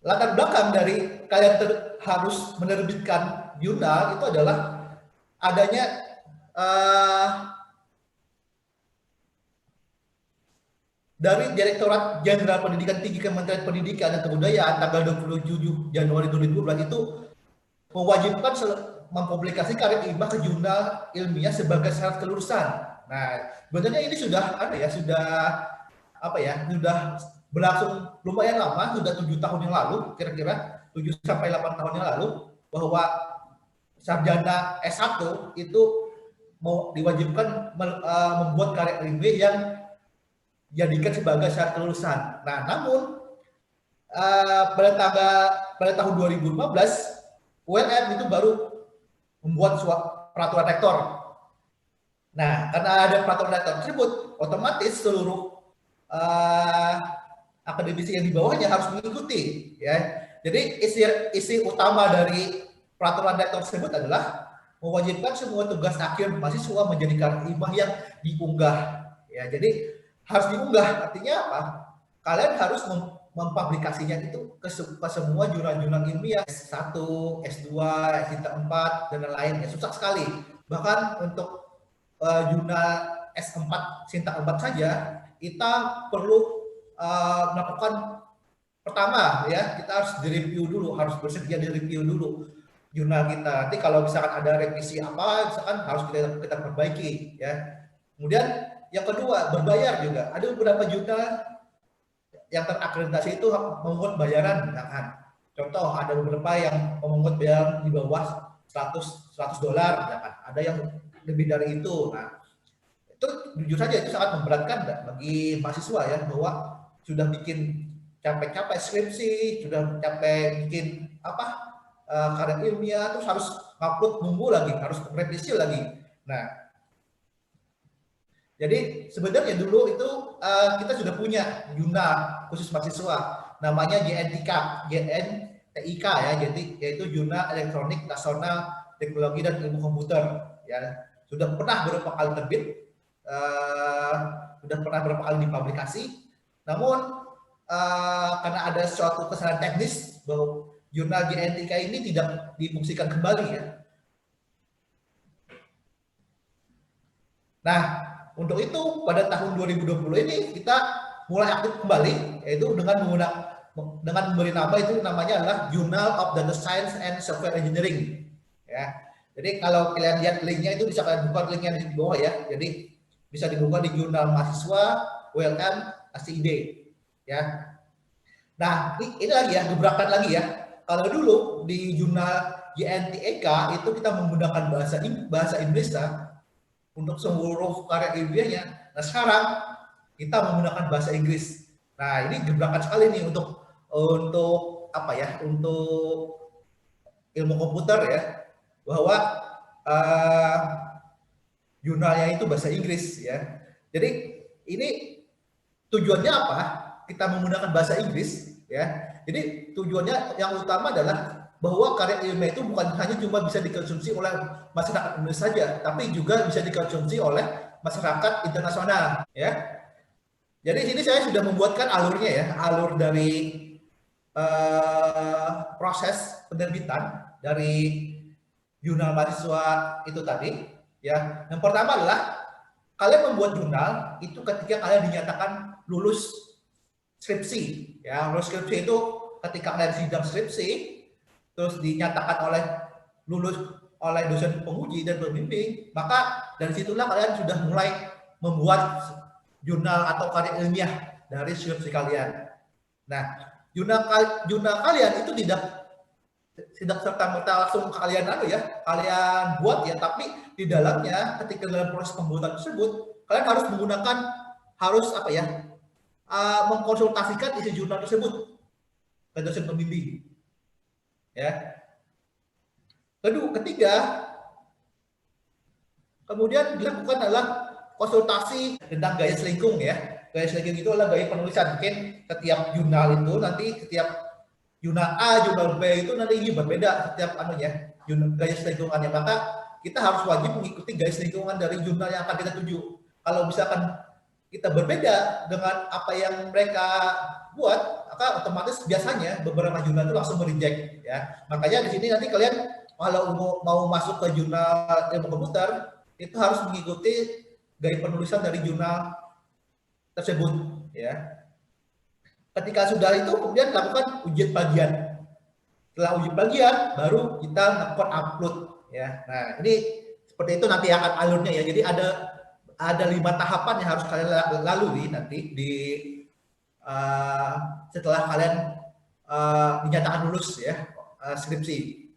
latar belakang dari kalian harus menerbitkan jurnal itu adalah adanya dari Direktorat Jenderal Pendidikan Tinggi Kementerian Pendidikan dan Kebudayaan tanggal 27 Januari 2012 itu mewajibkan mempublikasi karya ilmiah ke jurnal ilmiah sebagai syarat kelulusan. Nah, sebenarnya ini sudah sudah berlangsung lumayan lama, sudah 7 tahun yang lalu, kira-kira 7 sampai 8 tahun yang lalu, bahwa sarjana S1 itu mau diwajibkan membuat karya ilmiah yang dijadikan sebagai syarat kelulusan. Nah, namun pada tahun 2015 ULM itu baru membuat peraturan rektor. Nah, karena ada peraturan rektor tersebut, otomatis seluruh akademisi yang di bawahnya harus mengikuti, ya. Jadi isi utama dari peraturan rektor tersebut adalah mewajibkan semua tugas akhir mahasiswa menjadi karya ilmiah yang diunggah, ya. Jadi harus diunggah, artinya apa? Kalian harus mempublikasinya itu ke semua jurnal-jurnal ilmiah S1, S2, S4 dan lain-lainnya. Susah sekali. Bahkan untuk jurnal S4 Sintak 4 saja kita perlu melakukan pertama, ya, kita harus direview dulu, harus bersedia direview dulu jurnal kita. Nanti kalau misalkan ada revisi apa, misalkan harus kita perbaiki, ya. Kemudian yang kedua, berbayar juga. Ada beberapa jurnal yang terakreditasi itu memungut bayaran, misalkan. Contoh, ada beberapa yang memungut bayaran di bawah $100, misalkan. Ada yang lebih dari itu. Nah, itu jujur saja itu sangat memberatkan bagi mahasiswa, ya, bahwa sudah bikin capek-capek skripsi, sudah capek bikin karya ilmiah, terus harus upload nunggu lagi, harus revisi lagi. Nah, jadi sebenarnya dulu itu kita sudah punya jurnal khusus mahasiswa, namanya JNTK ya, jadi yaitu Jurnal Elektronik Nasional Teknologi dan Ilmu Komputer, ya. Sudah pernah beberapa kali terbit, sudah pernah beberapa kali dipublikasi, namun karena ada suatu kesalahan teknis bahwa jurnal JNTK ini tidak difungsikan kembali, ya. Nah, untuk itu pada tahun 2020 ini kita mulai aktif kembali, yaitu dengan memberi nama, itu namanya adalah Journal of Data Science and Software Engineering, ya. Jadi kalau kalian lihat linknya itu bisa kalian buka, linknya di bawah, ya. Jadi bisa dibuka di Jurnal Mahasiswa ULM ASID, ya. Nah, ini lagi, ya, gebrakan lagi, ya. Kalau dulu di Jurnal JNTK itu kita menggunakan bahasa Inggris untuk seluruh karya ilmiahnya. Nah, sekarang kita menggunakan bahasa Inggris. Nah, ini gebrakan sekali nih untuk ilmu komputer, ya, bahwa jurnalnya itu bahasa Inggris, ya. Jadi ini tujuannya apa? Kita menggunakan bahasa Inggris, ya. Jadi tujuannya yang utama adalah bahwa karya ilmiah itu bukan hanya cuma bisa dikonsumsi oleh masyarakat Indonesia saja, tapi juga bisa dikonsumsi oleh masyarakat internasional, ya. Jadi sini saya sudah membuatkan alurnya, ya, alur dari proses penerbitan dari jurnal mahasiswa itu tadi, ya. Yang pertama adalah kalian membuat jurnal itu ketika kalian dinyatakan lulus skripsi, ya. Lulus skripsi itu ketika kalian sidang skripsi, terus dinyatakan lulus oleh dosen penguji dan pembimbing, maka dari situlah kalian sudah mulai membuat jurnal atau karya ilmiah dari skripsi kalian. Nah, jurnal kalian itu tidak serta-merta langsung kalian buat, ya, tapi di dalamnya ketika dalam proses pembuatan tersebut kalian harus mengkonsultasikan isi jurnal tersebut ke dosen pembimbing, ya. Ketiga, kemudian dilakukan adalah konsultasi tentang gaya selingkung, ya. Gaya selingkung itu adalah gaya penulisan. Mungkin setiap jurnal itu nanti setiap jurnal A, jurnal B itu nanti ini berbeda setiap gaya selingkungannya. Maka kita harus wajib mengikuti gaya selingkungan dari jurnal yang akan kita tuju. Kalau misalkan kita berbeda dengan apa yang mereka buat, maka otomatis biasanya beberapa jurnal itu langsung mereject ya. Makanya di sini nanti kalian kalau mau masuk ke jurnal ilmu komputer itu harus mengikuti gaya penulisan dari jurnal tersebut ya. Ketika sudah itu kemudian lakukan ujian bagian. Setelah ujian bagian baru kita melakukan upload ya. Nah, ini seperti itu nanti akan alurnya ya. Jadi ada 5 tahapan yang harus kalian lalui nanti di setelah kalian dinyatakan lulus ya skripsi.